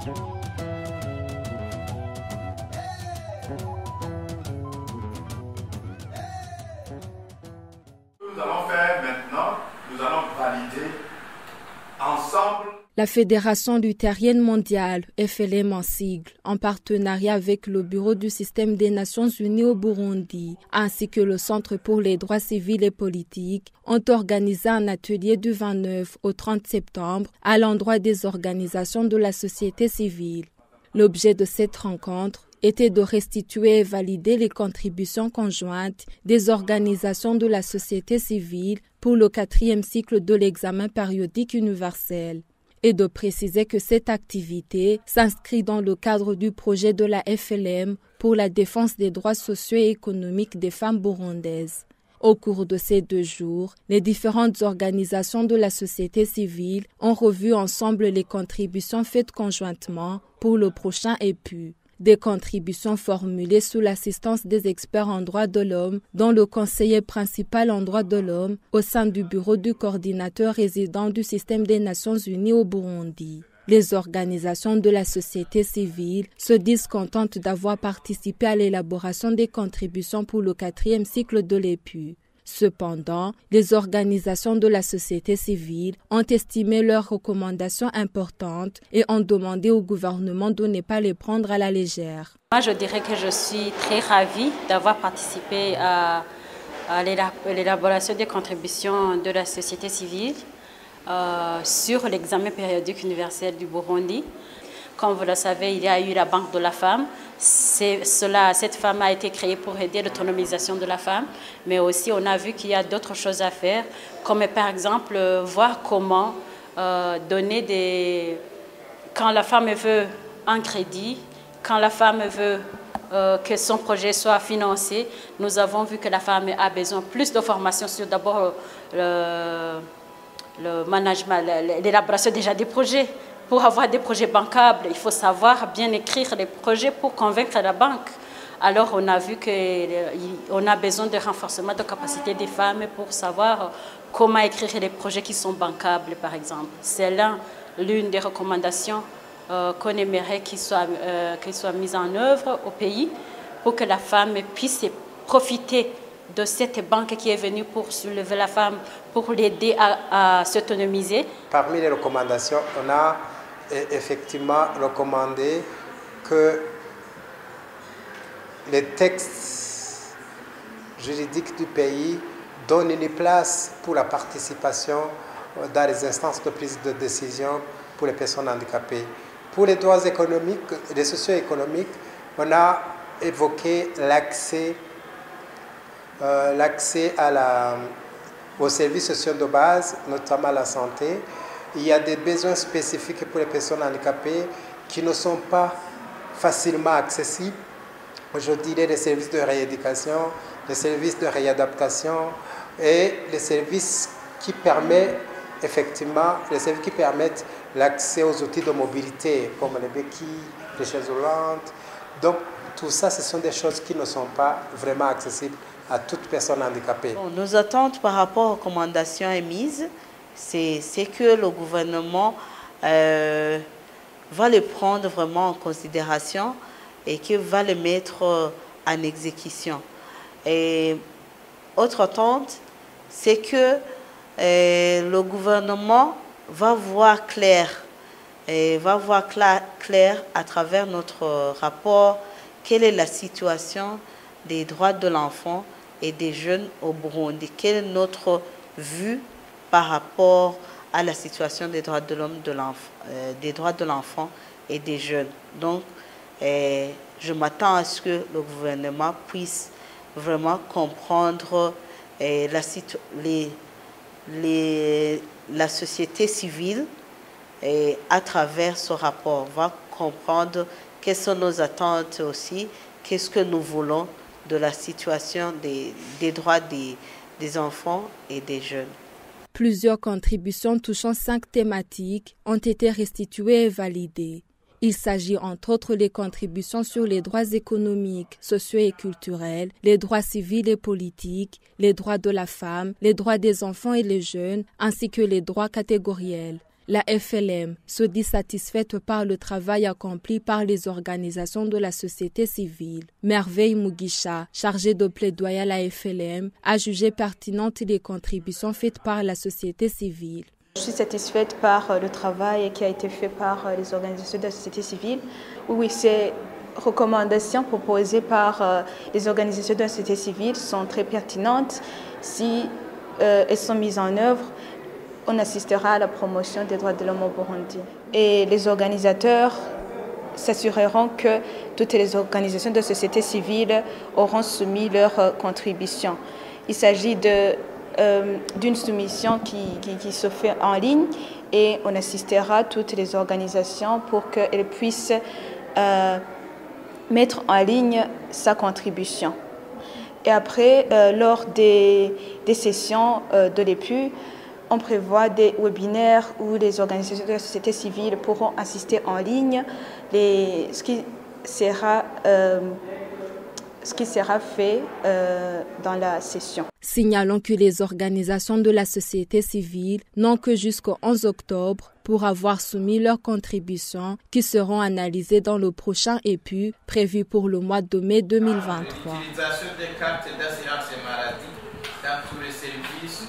Nous allons faire maintenant, nous allons valider ensemble. La Fédération luthérienne mondiale, FLM en sigle, en partenariat avec le Bureau du système des Nations unies au Burundi, ainsi que le Centre pour les droits civils et politiques, ont organisé un atelier du 29 au 30 septembre à l'endroit des organisations de la société civile. L'objet de cette rencontre était de restituer et valider les contributions conjointes des organisations de la société civile pour le 4e cycle de l'examen périodique universel, et de préciser que cette activité s'inscrit dans le cadre du projet de la FLM pour la défense des droits sociaux et économiques des femmes burundaises. Au cours de ces 2 jours, les différentes organisations de la société civile ont revu ensemble les contributions faites conjointement pour le prochain EPU. Des contributions formulées sous l'assistance des experts en droits de l'homme, dont le conseiller principal en droits de l'homme au sein du bureau du coordinateur résident du système des Nations unies au Burundi. Les organisations de la société civile se disent contentes d'avoir participé à l'élaboration des contributions pour le 4e cycle de l'EPU. Cependant, les organisations de la société civile ont estimé leurs recommandations importantes et ont demandé au gouvernement de ne pas les prendre à la légère. Moi, je dirais que je suis très ravie d'avoir participé à l'élaboration des contributions de la société civile sur l'examen périodique universel du Burundi. Comme vous le savez, il y a eu la Banque de la femme. Cette femme a été créée pour aider l'autonomisation de la femme, mais aussi on a vu qu'il y a d'autres choses à faire, comme par exemple voir comment donner des... Quand la femme veut un crédit, quand la femme veut que son projet soit financé, nous avons vu que la femme a besoin plus de formation sur d'abord le management, l'élaboration déjà des projets. Pour avoir des projets bancables, il faut savoir bien écrire les projets pour convaincre la banque. Alors on a vu qu'on a besoin de renforcement de capacité des femmes pour savoir comment écrire les projets qui sont bancables, par exemple. C'est l'une des recommandations qu'on aimerait qu'il soit mise en œuvre au pays pour que la femme puisse profiter de cette banque qui est venue pour soulever la femme, pour l'aider à s'autonomiser. Parmi les recommandations, on a effectivement recommandé que les textes juridiques du pays donnent une place pour la participation dans les instances de prise de décision pour les personnes handicapées. Pour les droits économiques, les socio-économiques, on a évoqué l'accès aux services sociaux de base, notamment la santé. Il y a des besoins spécifiques pour les personnes handicapées qui ne sont pas facilement accessibles. Je dirais les services de rééducation, les services de réadaptation et les services qui permettent l'accès aux outils de mobilité comme les béquilles, les chaises roulantes. Donc tout ça, ce sont des choses qui ne sont pas vraiment accessibles à toute personne handicapée. Bon, nos attentes par rapport aux recommandations émises, c'est que le gouvernement va les prendre vraiment en considération et qu'il va les mettre en exécution. Et autre attente, c'est que le gouvernement va voir clair à travers notre rapport quelle est la situation des droits de l'enfant et des jeunes au Burundi. Quelle est notre vue par rapport à la situation des droits de l'homme, des droits de l'enfant et des jeunes. Donc, je m'attends à ce que le gouvernement puisse vraiment comprendre la société civile et à travers ce rapport, va comprendre quelles sont nos attentes aussi, qu'est-ce que nous voulons de la situation des droits des enfants et des jeunes. Plusieurs contributions touchant 5 thématiques ont été restituées et validées. Il s'agit entre autres des contributions sur les droits économiques, sociaux et culturels, les droits civils et politiques, les droits de la femme, les droits des enfants et les jeunes, ainsi que les droits catégoriels. La FLM se dit satisfaite par le travail accompli par les organisations de la société civile. Merveille Mugisha, chargée de plaidoyer à la FLM, a jugé pertinentes les contributions faites par la société civile. Je suis satisfaite par le travail qui a été fait par les organisations de la société civile. Oui, ces recommandations proposées par les organisations de la société civile sont très pertinentes. Si elles sont mises en œuvre, on assistera à la promotion des droits de l'homme au Burundi. Et les organisateurs s'assureront que toutes les organisations de la société civile auront soumis leurs contributions. Il s'agit d'une soumission qui se fait en ligne et on assistera toutes les organisations pour qu'elles puissent mettre en ligne sa contribution. Et après, lors des sessions de l'EPU, on prévoit des webinaires où les organisations de la société civile pourront assister en ligne, ce qui sera fait dans la session. Signalons que les organisations de la société civile n'ont que jusqu'au 11 octobre pour avoir soumis leurs contributions qui seront analysées dans le prochain EPU prévu pour le mois de mai 2023. L'utilisation des cartes d'assurance maladie dans tous les services.